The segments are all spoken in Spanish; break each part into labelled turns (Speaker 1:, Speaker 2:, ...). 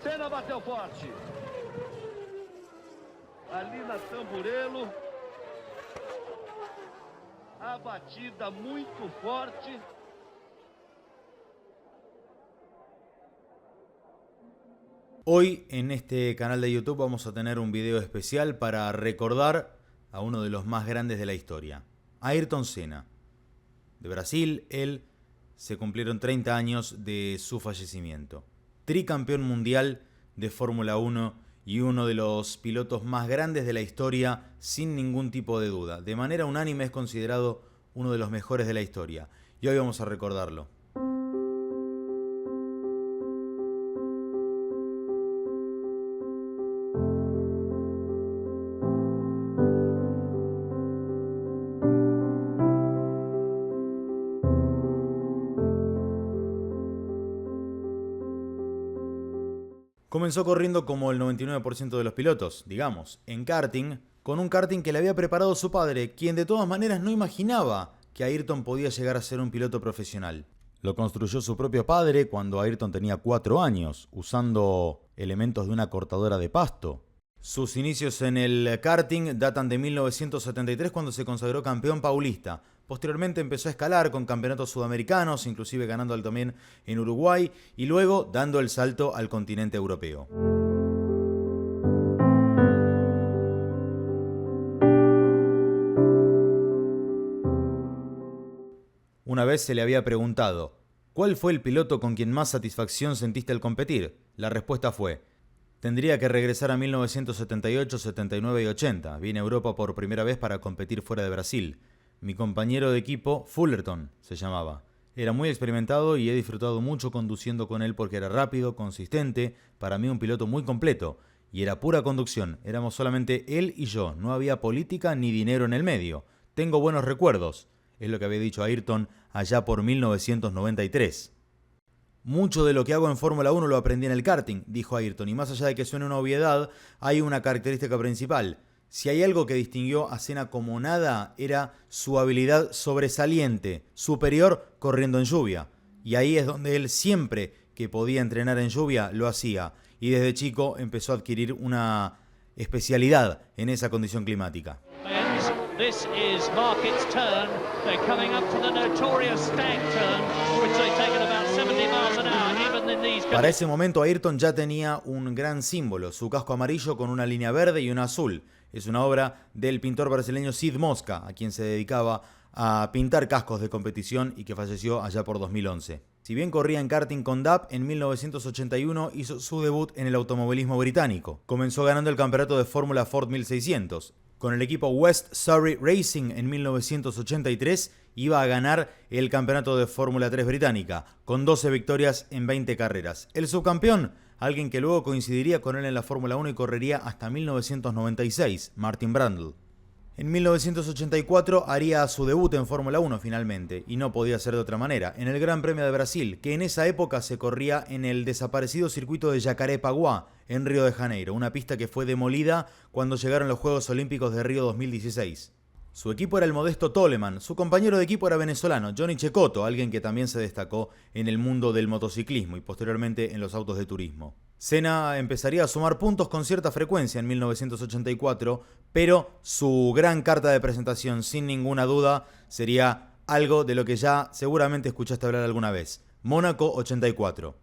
Speaker 1: Senna bateu forte. Ali na Tamburello. A batida muito forte.
Speaker 2: Hoy en este canal de YouTube vamos a tener un video especial para recordar a uno de los más grandes de la historia, Ayrton Senna. De Brasil, él se cumplieron 30 años de su fallecimiento. Tricampeón mundial de Fórmula 1 y uno de los pilotos más grandes de la historia sin ningún tipo de duda. De manera unánime es considerado uno de los mejores de la historia. Y hoy vamos a recordarlo. Comenzó corriendo como el 99% de los pilotos, digamos, en karting, con un karting que le había preparado su padre, quien de todas maneras no imaginaba que Ayrton podía llegar a ser un piloto profesional. Lo construyó su propio padre cuando Ayrton tenía 4 años, usando elementos de una cortadora de pasto. Sus inicios en el karting datan de 1973, cuando se consagró campeón paulista. Posteriormente empezó a escalar con campeonatos sudamericanos, inclusive ganando también en Uruguay, y luego dando el salto al continente europeo. Una vez se le había preguntado, ¿cuál fue el piloto con quien más satisfacción sentiste al competir? La respuesta fue, tendría que regresar a 1978, 79 y 80. Vine a Europa por primera vez para competir fuera de Brasil. Mi compañero de equipo, Fullerton, se llamaba. Era muy experimentado y he disfrutado mucho conduciendo con él porque era rápido, consistente, para mí un piloto muy completo. Y era pura conducción, éramos solamente él y yo, no había política ni dinero en el medio. Tengo buenos recuerdos, es lo que había dicho Ayrton allá por 1993. Mucho de lo que hago en Fórmula 1 lo aprendí en el karting, dijo Ayrton, y más allá de que suene una obviedad, hay una característica principal. Si hay algo que distinguió a Senna como nada, era su habilidad sobresaliente, superior corriendo en lluvia. Y ahí es donde él siempre que podía entrenar en lluvia lo hacía. Y desde chico empezó a adquirir una especialidad en esa condición climática.
Speaker 3: This is Market's turn. They're coming up to the notorious Stag turn, which they've taken about 70 miles an hour, even in these.
Speaker 2: Para ese momento Ayrton ya tenía un gran símbolo, su casco amarillo con una línea verde y una azul. Es una obra del pintor brasileño Cid Mosca, a quien se dedicaba a pintar cascos de competición y que falleció allá por 2011. Si bien corría en karting con DAP, en 1981 hizo su debut en el automovilismo británico. Comenzó ganando el campeonato de Fórmula Ford 1600. Con el equipo West Surrey Racing en 1983 iba a ganar el campeonato de Fórmula 3 británica, con 12 victorias en 20 carreras. El subcampeón, alguien que luego coincidiría con él en la Fórmula 1 y correría hasta 1996, Martin Brundle. En 1984 haría su debut en Fórmula 1 finalmente, y no podía ser de otra manera, en el Gran Premio de Brasil, que en esa época se corría en el desaparecido circuito de Jacarepaguá, en Río de Janeiro, una pista que fue demolida cuando llegaron los Juegos Olímpicos de Río 2016. Su equipo era el modesto Toleman, su compañero de equipo era venezolano, Johnny Cecotto, alguien que también se destacó en el mundo del motociclismo y posteriormente en los autos de turismo. Senna empezaría a sumar puntos con cierta frecuencia en 1984, pero su gran carta de presentación, sin ninguna duda, sería algo de lo que ya seguramente escuchaste hablar alguna vez. Mónaco 84.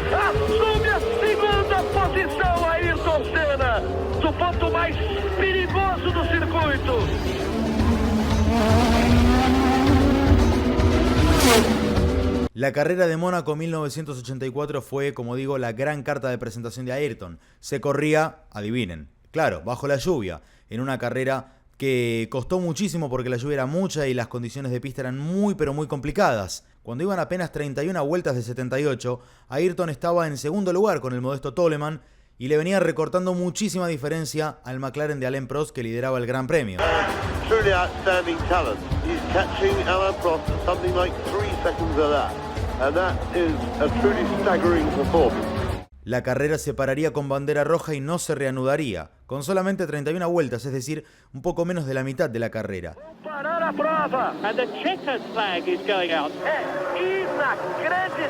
Speaker 1: Assume a segunda posição Ayrton Senna, do ponto mais perigoso do circuito.
Speaker 2: La carrera de Mónaco 1984 fue, como digo, la gran carta de presentación de Ayrton. Se corría, adivinen, claro, bajo la lluvia, en una carrera que costó muchísimo porque la lluvia era mucha y las condiciones de pista eran muy pero muy complicadas. Cuando iban apenas 31 vueltas de 78, Ayrton estaba en segundo lugar con el modesto Toleman y le venía recortando muchísima diferencia al McLaren de Alain Prost, que lideraba el Gran Premio.
Speaker 4: Truly outstanding talent. He's catching Alain Prost at something like 3 seconds of that. And that is a truly staggering performance.
Speaker 2: La carrera se pararía con bandera roja y no se reanudaría, con solamente 31 vueltas, es decir, un poco menos de la mitad de la carrera.
Speaker 1: Parar a prova.
Speaker 3: And the checkered flag is going out.
Speaker 1: É inacreditável.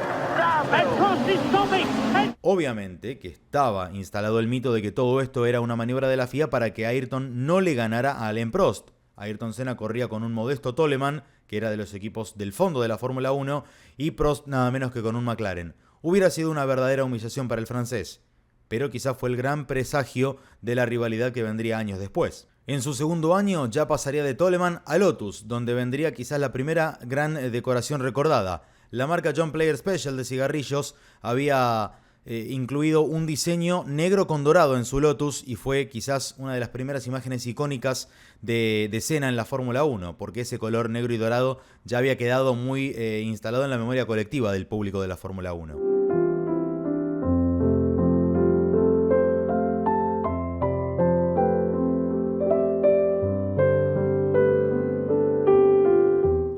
Speaker 3: And Prost is stopping. And
Speaker 2: Obviamente que estaba instalado el mito de que todo esto era una maniobra de la FIA para que Ayrton no le ganara a Alain Prost. Ayrton Senna corría con un modesto Toleman, que era de los equipos del fondo de la Fórmula 1, y Prost nada menos que con un McLaren. Hubiera sido una verdadera humillación para el francés, pero quizás fue el gran presagio de la rivalidad que vendría años después. En su segundo año ya pasaría de Toleman a Lotus, donde vendría quizás la primera gran decoración recordada. La marca John Player Special de cigarrillos había incluido un diseño negro con dorado en su Lotus y fue quizás una de las primeras imágenes icónicas de Senna en la Fórmula 1, porque ese color negro y dorado ya había quedado muy instalado en la memoria colectiva del público de la Fórmula 1.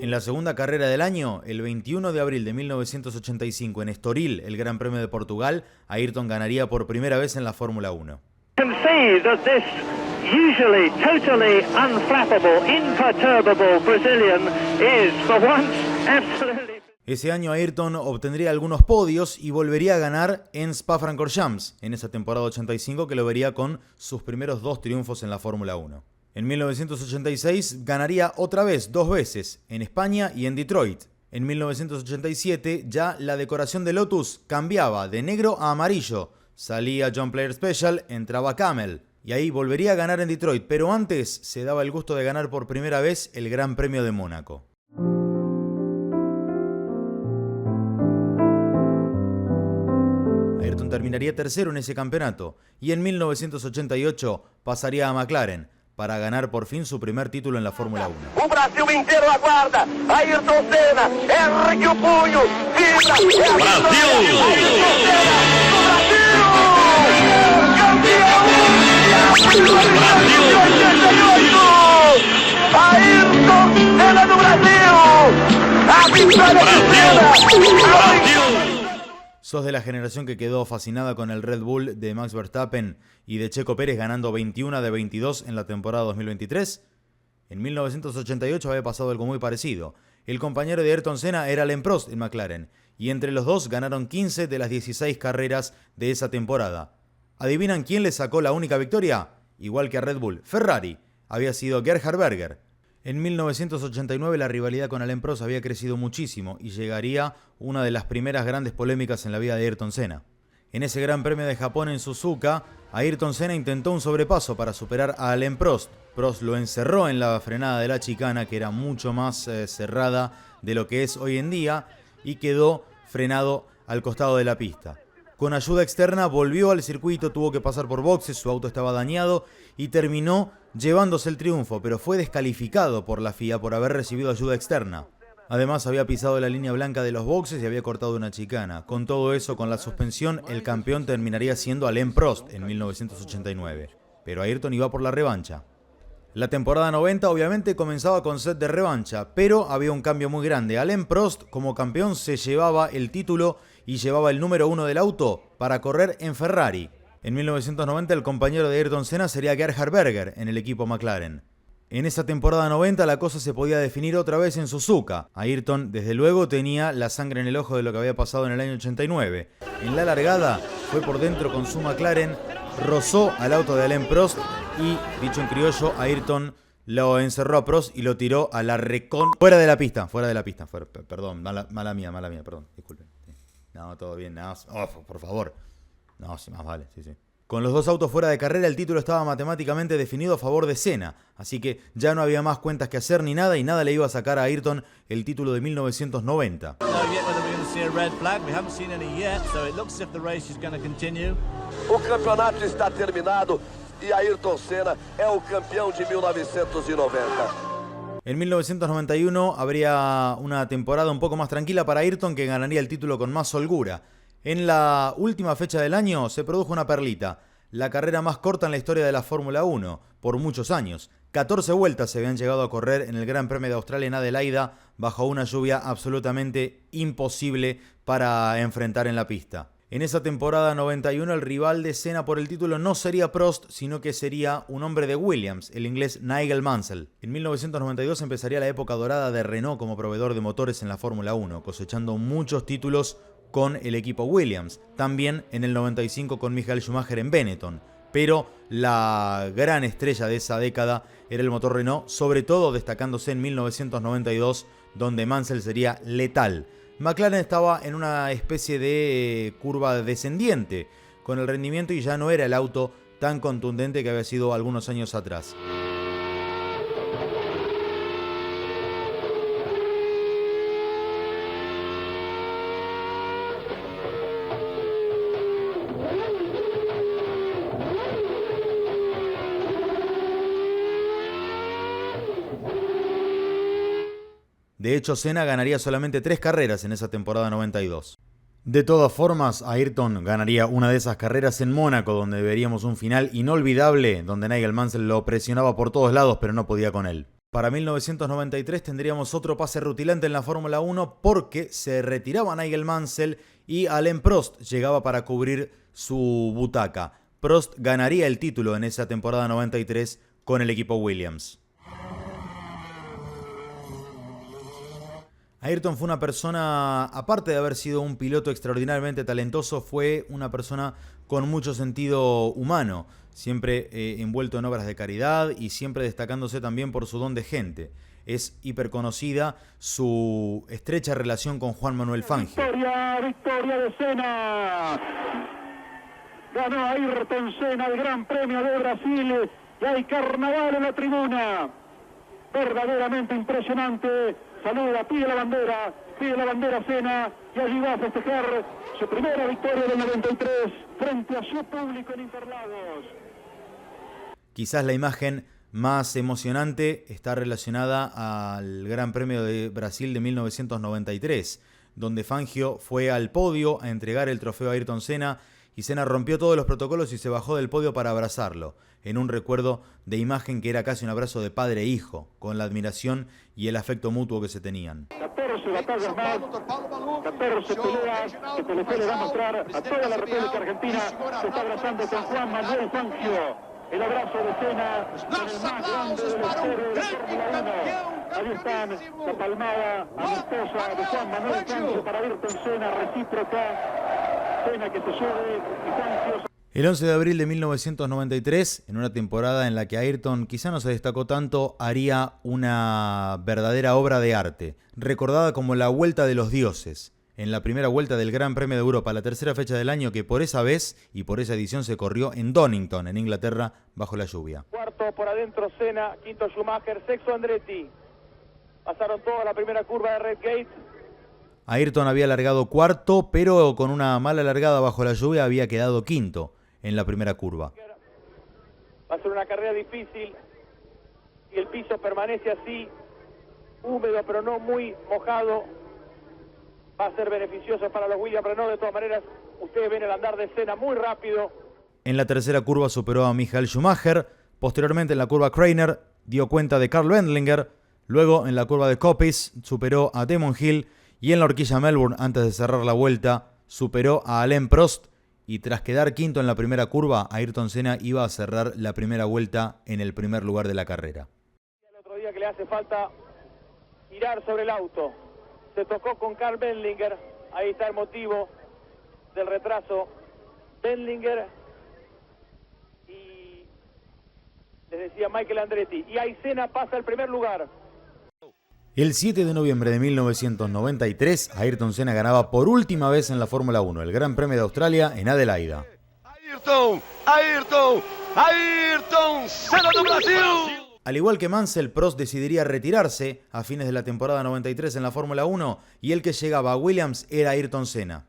Speaker 2: En la segunda carrera del año, el 21 de abril de 1985 en Estoril, el Gran Premio de Portugal, Ayrton ganaría por primera vez en la Fórmula 1.
Speaker 1: Can see that this usually totally unflappable, imperturbable Brazilian is for once absolutely.
Speaker 2: Ese año Ayrton obtendría algunos podios y volvería a ganar en Spa-Francorchamps, en esa temporada 85 que lo vería con sus primeros 2 triunfos en la Fórmula 1. En 1986 ganaría otra vez 2 veces, en España y en Detroit. En 1987 ya la decoración de Lotus cambiaba de negro a amarillo. Salía John Player Special, entraba Camel. Y ahí volvería a ganar en Detroit, pero antes se daba el gusto de ganar por primera vez el Gran Premio de Mónaco. Ayrton terminaría tercero en ese campeonato y en 1988 pasaría a McLaren para ganar por fin su primer título en la Fórmula 1.
Speaker 1: O Brasil inteiro aguarda. Ayrton Senna ergue o punho. Vibra. Brasil! Ayrton Senna do Brasil! Campeão! Brasil! 88! Ayrton Senna do Brasil! A vitória de Senna! Brasil!
Speaker 2: ¿Sos de la generación que quedó fascinada con el Red Bull de Max Verstappen y de Checo Pérez ganando 21 de 22 en la temporada 2023? En 1988 había pasado algo muy parecido. El compañero de Ayrton Senna era Alain Prost en McLaren, y entre los dos ganaron 15 de las 16 carreras de esa temporada. ¿Adivinan quién le sacó la única victoria? Igual que a Red Bull, Ferrari. Había sido Gerhard Berger. En 1989 la rivalidad con Alain Prost había crecido muchísimo y llegaría una de las primeras grandes polémicas en la vida de Ayrton Senna. En ese Gran Premio de Japón en Suzuka, Ayrton Senna intentó un sobrepaso para superar a Alain Prost. Prost lo encerró en la frenada de la chicana, que era mucho más cerrada de lo que es hoy en día, y quedó frenado al costado de la pista. Con ayuda externa volvió al circuito, tuvo que pasar por boxes, su auto estaba dañado y terminó llevándose el triunfo, pero fue descalificado por la FIA por haber recibido ayuda externa. Además había pisado la línea blanca de los boxes y había cortado una chicana. Con todo eso, con la suspensión, el campeón terminaría siendo Alain Prost en 1989. Pero Ayrton iba por la revancha. La temporada 90 obviamente comenzaba con set de revancha, pero había un cambio muy grande. Alain Prost como campeón se llevaba el título y llevaba el número 1 del auto para correr en Ferrari. En 1990 el compañero de Ayrton Senna sería Gerhard Berger en el equipo McLaren. En esa temporada 90 la cosa se podía definir otra vez en Suzuka. Ayrton desde luego tenía la sangre en el ojo de lo que había pasado en el año 89. En la largada fue por dentro con su McLaren, rozó al auto de Alain Prost y, dicho en criollo, Ayrton lo encerró a Prost y lo tiró a la fuera de la pista, perdón, mala mía, perdón, disculpen. No, todo bien, no, por favor. No, sí, más vale, sí. Con los dos autos fuera de carrera, el título estaba matemáticamente definido a favor de Senna, así que ya no había más cuentas que hacer ni nada, y nada le iba a sacar a Ayrton el título de 1990.
Speaker 5: O campeonato está terminado e Ayrton Senna é o campeão de 1990.
Speaker 2: En 1991 habría una temporada un poco más tranquila para Ayrton, que ganaría el título con más holgura. En la última fecha del año se produjo una perlita, la carrera más corta en la historia de la Fórmula 1, por muchos años. 14 vueltas se habían llegado a correr en el Gran Premio de Australia en Adelaida, bajo una lluvia absolutamente imposible para enfrentar en la pista. En esa temporada 91 el rival de Senna por el título no sería Prost, sino que sería un hombre de Williams, el inglés Nigel Mansell. En 1992 empezaría la época dorada de Renault como proveedor de motores en la Fórmula 1, cosechando muchos títulos con el equipo Williams. También en el 95 con Michael Schumacher en Benetton. Pero la gran estrella de esa década era el motor Renault, sobre todo destacándose en 1992, donde Mansell sería letal. McLaren estaba en una especie de curva descendiente con el rendimiento y ya no era el auto tan contundente que había sido algunos años atrás. De hecho, Senna ganaría solamente 3 carreras en esa temporada 92. De todas formas, Ayrton ganaría una de esas carreras en Mónaco, donde veríamos un final inolvidable, donde Nigel Mansell lo presionaba por todos lados, pero no podía con él. Para 1993 tendríamos otro pase rutilante en la Fórmula 1 porque se retiraba Nigel Mansell y Alain Prost llegaba para cubrir su butaca. Prost ganaría el título en esa temporada 93 con el equipo Williams. Ayrton fue una persona, aparte de haber sido un piloto extraordinariamente talentoso, fue una persona con mucho sentido humano, siempre envuelto en obras de caridad y siempre destacándose también por su don de gente. Es hiperconocida su estrecha relación con Juan Manuel Fangio.
Speaker 6: Victoria de Senna. Ganó Ayrton Senna el Gran Premio de Brasil y hay carnaval en la tribuna. Verdaderamente impresionante. Saluda, pide la bandera Senna y allí va a festejar su primera victoria del 93 frente a su público en Interlagos.
Speaker 2: Quizás la imagen más emocionante está relacionada al Gran Premio de Brasil de 1993, donde Fangio fue al podio a entregar el trofeo a Ayrton Senna y Senna rompió todos los protocolos y se bajó del podio para abrazarlo, en un recuerdo de imagen que era casi un abrazo de padre e hijo, con la admiración y el afecto mutuo que se tenían.
Speaker 6: 14 batallas más, 14 peleas que Telefe le va a mostrar a toda la República Argentina. Se está abrazando con Juan Manuel Fangio. El abrazo de Senna con el más grande de la historia de la Fórmula 1. Ahí están, la palmada amistosa de Juan Manuel Fangio para Ayrton Senna, recíproca. Senna que se sube y Fangio.
Speaker 2: El 11 de abril de 1993, en una temporada en la que Ayrton quizá no se destacó tanto, haría una verdadera obra de arte, recordada como la Vuelta de los Dioses, en la primera vuelta del Gran Premio de Europa, la tercera fecha del año que por esa vez y por esa edición se corrió en Donington, en Inglaterra, bajo la lluvia.
Speaker 7: Cuarto por adentro Senna, quinto Schumacher, sexto Andretti. Pasaron toda la primera curva de Redgate.
Speaker 2: Ayrton había largado cuarto, pero con una mala largada bajo la lluvia había quedado quinto en la primera curva.
Speaker 7: Va a ser una carrera difícil y el piso permanece así, húmedo pero no muy mojado. Va a ser beneficioso para los Williams Renault. De todas maneras, ustedes ven el andar de Senna muy rápido.
Speaker 2: En la tercera curva superó a Michael Schumacher. Posteriormente en la curva Kreiner dio cuenta de Karl Wendlinger. Luego en la curva de Coppice superó a Damon Hill. Y en la horquilla Melbourne, antes de cerrar la vuelta, superó a Alain Prost. Y tras quedar quinto en la primera curva, Ayrton Senna iba a cerrar la primera vuelta en el primer lugar de la carrera.
Speaker 7: El otro día que le hace falta girar sobre el auto. Se tocó con Karl Wendlinger. Ahí está el motivo del retraso. Wendlinger y les decía Michael Andretti. Y ahí Senna pasa al primer lugar.
Speaker 2: El 7 de noviembre de 1993, Ayrton Senna ganaba por última vez en la Fórmula 1, el Gran Premio de Australia en Adelaida.
Speaker 5: Ayrton Senna do Brasil.
Speaker 2: Al igual que Mansell, Prost decidiría retirarse a fines de la temporada 93 en la Fórmula 1 y el que llegaba a Williams era Ayrton Senna.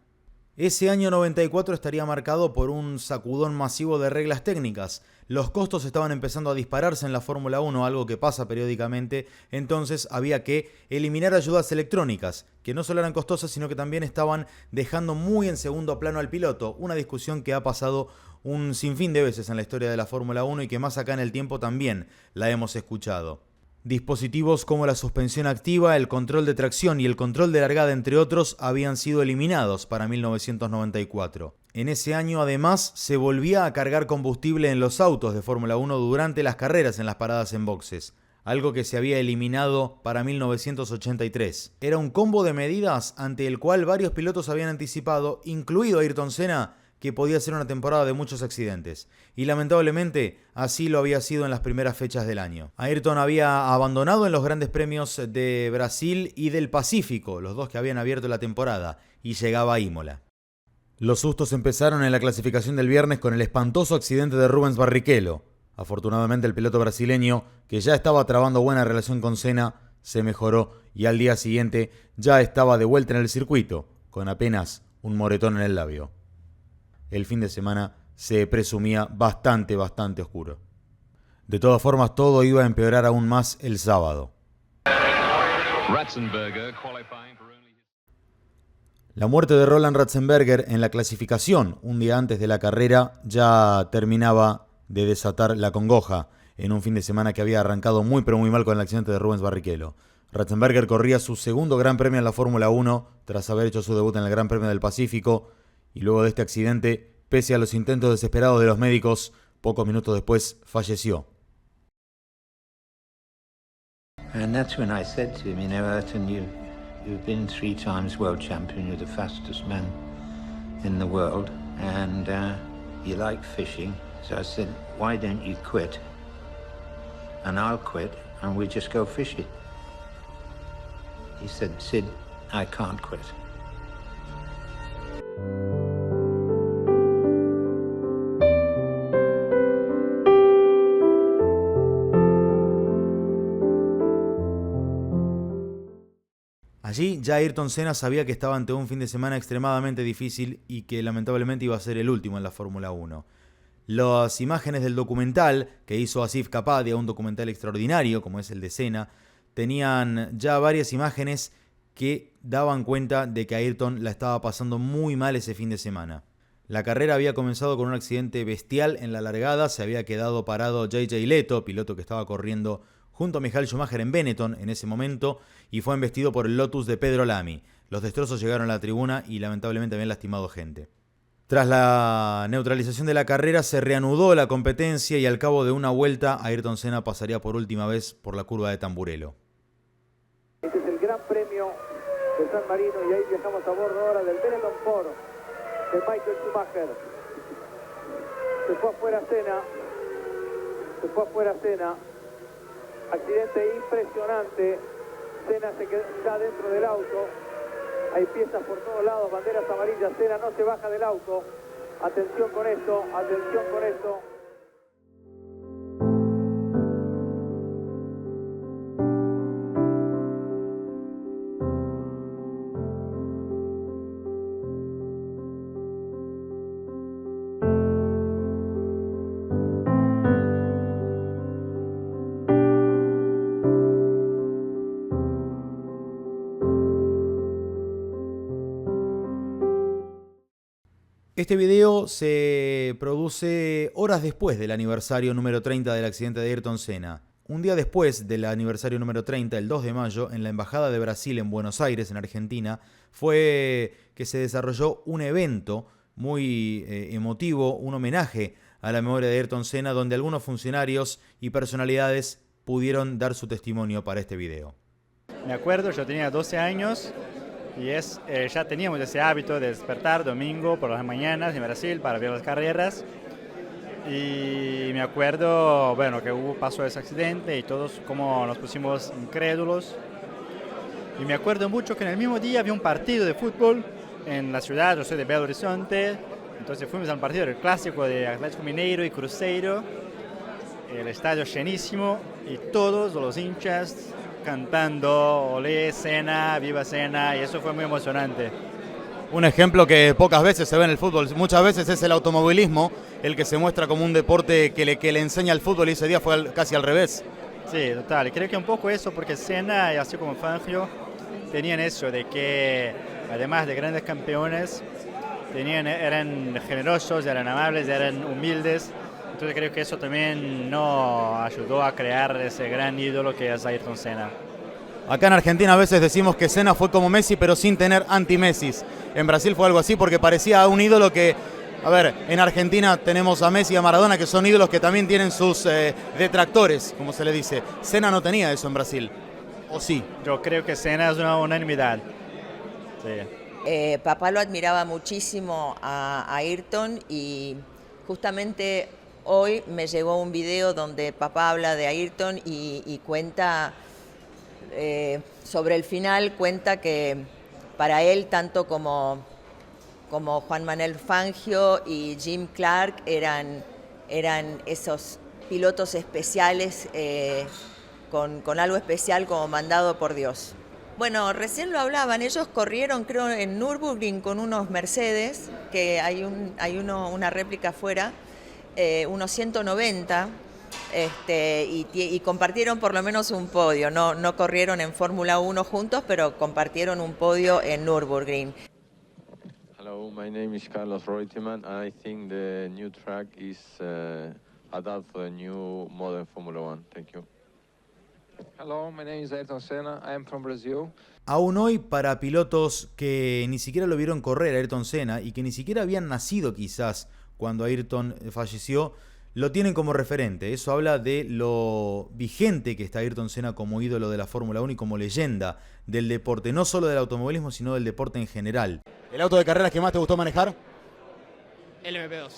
Speaker 2: Ese año 94 estaría marcado por un sacudón masivo de reglas técnicas. Los costos estaban empezando a dispararse en la Fórmula 1, algo que pasa periódicamente, entonces había que eliminar ayudas electrónicas, que no solo eran costosas, sino que también estaban dejando muy en segundo plano al piloto, una discusión que ha pasado un sinfín de veces en la historia de la Fórmula 1 y que más acá en el tiempo también la hemos escuchado. Dispositivos como la suspensión activa, el control de tracción y el control de largada, entre otros, habían sido eliminados para 1994. En ese año, además, se volvía a cargar combustible en los autos de Fórmula 1 durante las carreras en las paradas en boxes, algo que se había eliminado para 1983. Era un combo de medidas ante el cual varios pilotos habían anticipado, incluido Ayrton Senna, que podía ser una temporada de muchos accidentes. Y lamentablemente, así lo había sido en las primeras fechas del año. Ayrton había abandonado en los grandes premios de Brasil y del Pacífico, los dos que habían abierto la temporada, y llegaba a Imola. Los sustos empezaron en la clasificación del viernes con el espantoso accidente de Rubens Barrichello. Afortunadamente, el piloto brasileño, que ya estaba trabando buena relación con Senna, se mejoró y al día siguiente ya estaba de vuelta en el circuito, con apenas un moretón en el labio. El fin de semana se presumía bastante oscuro. De todas formas, todo iba a empeorar aún más el sábado. La muerte de Roland Ratzenberger en la clasificación, un día antes de la carrera, ya terminaba de desatar la congoja en un fin de semana que había arrancado muy mal con el accidente de Rubens Barrichello. Ratzenberger corría su segundo Gran Premio en la Fórmula 1 tras haber hecho su debut en el Gran Premio del Pacífico, y luego de este accidente, pese a los intentos desesperados de los médicos, pocos minutos después falleció.
Speaker 8: And that's when I said to him, you know, Ayrton, you've been 3 times world champion, you're the fastest man in the world, and you like fishing. So I said, why don't you quit? And I'll quit, and we just go fishing. He said, Sid, I can't quit.
Speaker 2: Allí ya Ayrton Senna sabía que estaba ante un fin de semana extremadamente difícil y que lamentablemente iba a ser el último en la Fórmula 1. Las imágenes del documental que hizo Asif Kapadia, un documental extraordinario como es el de Senna, tenían ya varias imágenes que daban cuenta de que Ayrton la estaba pasando muy mal ese fin de semana. La carrera había comenzado con un accidente bestial en la largada, se había quedado parado J.J. Leto, piloto que estaba corriendo junto a Michael Schumacher en Benetton en ese momento, y fue embestido por el Lotus de Pedro Lamy. Los destrozos llegaron a la tribuna y lamentablemente habían lastimado gente. Tras la neutralización de la carrera se reanudó la competencia y al cabo de una vuelta Ayrton Senna pasaría por última vez por la curva de Tamburello.
Speaker 7: Este es el Gran Premio de San Marino y ahí viajamos a bordo ahora del Benetton Ford de Michael Schumacher. Se fue afuera Senna. Accidente impresionante. Senna se queda ya dentro del auto. Hay piezas por todos lados, banderas amarillas. Senna no se baja del auto. Atención con esto, atención con esto.
Speaker 2: Este video se produce horas después del aniversario número 30 del accidente de Ayrton Senna. Un día después del aniversario número 30, el 2 de mayo, en la Embajada de Brasil en Buenos Aires, en Argentina, fue que se desarrolló un evento muy emotivo, un homenaje a la memoria de Ayrton Senna, donde algunos funcionarios y personalidades pudieron dar su testimonio para este video.
Speaker 9: Me acuerdo, yo tenía 12 años y ya teníamos ese hábito de despertar domingo por las mañanas en Brasil para ver las carreras. Y me acuerdo, bueno, que pasó ese accidente y todos como nos pusimos incrédulos. Y me acuerdo mucho que en el mismo día había un partido de fútbol en la ciudad, yo soy de Belo Horizonte, entonces fuimos al partido del clásico de Atlético Mineiro y Cruzeiro, el estadio llenísimo y todos los hinchas cantando Olé Senna, Viva Senna, y eso fue muy emocionante.
Speaker 2: Un ejemplo que pocas veces se ve en el fútbol, muchas veces es el automovilismo, el que se muestra como un deporte que le enseña al fútbol, y ese día fue casi al revés.
Speaker 9: Sí, total, y creo que un poco eso, porque Senna, y así como Fangio, tenían eso de que, además de grandes campeones, eran generosos, eran amables, eran humildes. Entonces creo que eso también no ayudó a crear ese gran ídolo que es Ayrton Senna.
Speaker 2: Acá en Argentina a veces decimos que Senna fue como Messi, pero sin tener anti-Messi. En Brasil fue algo así porque parecía un ídolo que... A ver, en Argentina tenemos a Messi y a Maradona, que son ídolos que también tienen sus detractores, como se le dice. Senna no tenía eso en Brasil, ¿o sí?
Speaker 9: Yo creo que Senna es una unanimidad. Sí.
Speaker 10: Papá lo admiraba muchísimo a Ayrton y justamente hoy me llegó un video donde papá habla de Ayrton y cuenta sobre el final, cuenta que para él tanto como Juan Manuel Fangio y Jim Clark eran esos pilotos especiales con algo especial como mandado por Dios. Bueno, recién lo hablaban, ellos corrieron creo en Nürburgring con unos Mercedes, que hay una réplica afuera, unos 190, y compartieron por lo menos un podio, no corrieron en Fórmula 1 juntos, pero compartieron un podio en Nürburgring.
Speaker 11: Hello, my name is Carlos Reutemann, and I think the new track is adapted for the new modern Formula One. Thank you.
Speaker 12: Hello, my name is Ayrton Senna. I am from Brazil.
Speaker 2: Aún hoy, para pilotos que ni siquiera lo vieron correr a Ayrton Senna y que ni siquiera habían nacido quizás cuando Ayrton falleció, lo tienen como referente. Eso habla de lo vigente que está Ayrton Senna como ídolo de la Fórmula 1 y como leyenda del deporte, no solo del automovilismo, sino del deporte en general. ¿El auto de carreras que más te gustó manejar?
Speaker 13: El MP2.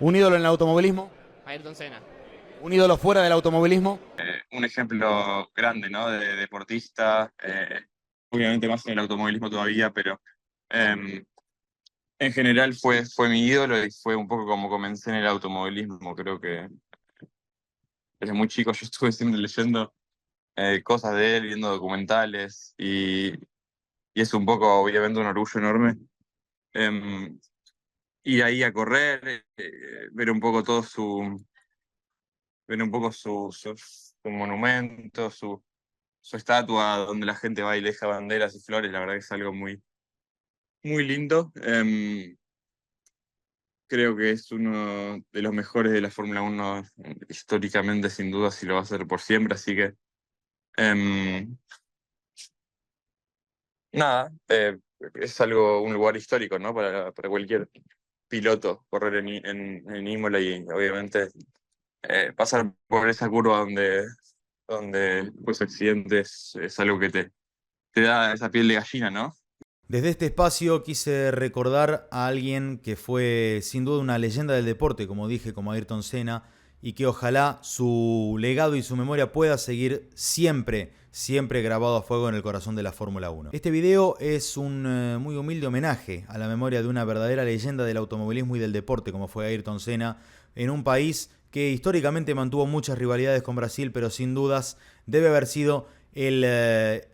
Speaker 2: ¿Un ídolo en el automovilismo?
Speaker 13: Ayrton Senna.
Speaker 2: ¿Un ídolo fuera del automovilismo?
Speaker 14: Un ejemplo grande, ¿no? De deportista, obviamente más en el automovilismo todavía, pero en general fue mi ídolo y fue un poco como comencé en el automovilismo. Creo que desde muy chico yo estuve siempre leyendo cosas de él, viendo documentales y es un poco, obviamente, un orgullo enorme. Ir ahí a correr, ver un poco todo su monumento, su estatua donde la gente va y le deja banderas y flores. La verdad que es algo muy, muy lindo. Creo que es uno de los mejores de la Fórmula 1 históricamente, sin duda, y lo va a ser por siempre. Así que nada, es un lugar histórico, ¿no? Para cualquier piloto correr en Imola y obviamente pasar por esa curva donde pues accidentes es algo que te da esa piel de gallina, ¿no?
Speaker 2: Desde este espacio quise recordar a alguien que fue sin duda una leyenda del deporte, como dije, como Ayrton Senna, y que ojalá su legado y su memoria pueda seguir siempre grabado a fuego en el corazón de la Fórmula 1. Este video es un muy humilde homenaje a la memoria de una verdadera leyenda del automovilismo y del deporte, como fue Ayrton Senna, en un país que históricamente mantuvo muchas rivalidades con Brasil, pero sin dudas debe haber sido de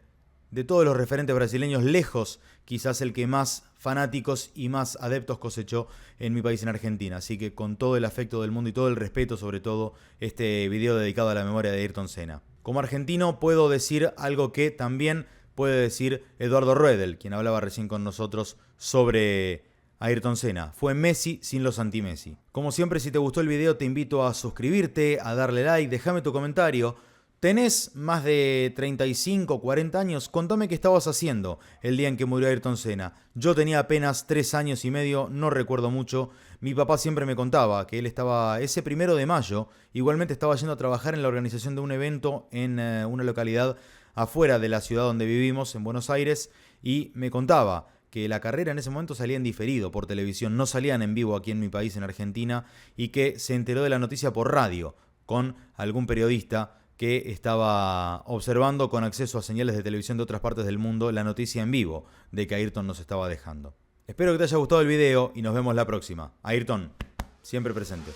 Speaker 2: todos los referentes brasileños, lejos quizás el que más fanáticos y más adeptos cosechó en mi país, en Argentina. Así que con todo el afecto del mundo y todo el respeto, sobre todo, este video dedicado a la memoria de Ayrton Senna. Como argentino puedo decir algo que también puede decir Eduardo Roedel, quien hablaba recién con nosotros sobre Ayrton Senna. Fue Messi sin los anti-Messi. Como siempre, si te gustó el video, te invito a suscribirte, a darle like, déjame tu comentario. ¿Tenés más de 35, 40 años? Contame qué estabas haciendo el día en que murió Ayrton Senna. Yo tenía apenas 3 años y medio, no recuerdo mucho. Mi papá siempre me contaba que él estaba ese 1 de mayo, igualmente estaba yendo a trabajar en la organización de un evento en una localidad afuera de la ciudad donde vivimos, en Buenos Aires, y me contaba que la carrera en ese momento salía en diferido por televisión, no salían en vivo aquí en mi país, en Argentina, y que se enteró de la noticia por radio, con algún periodista que estaba observando con acceso a señales de televisión de otras partes del mundo la noticia en vivo de que Ayrton nos estaba dejando. Espero que te haya gustado el video y nos vemos la próxima. Ayrton, siempre presente.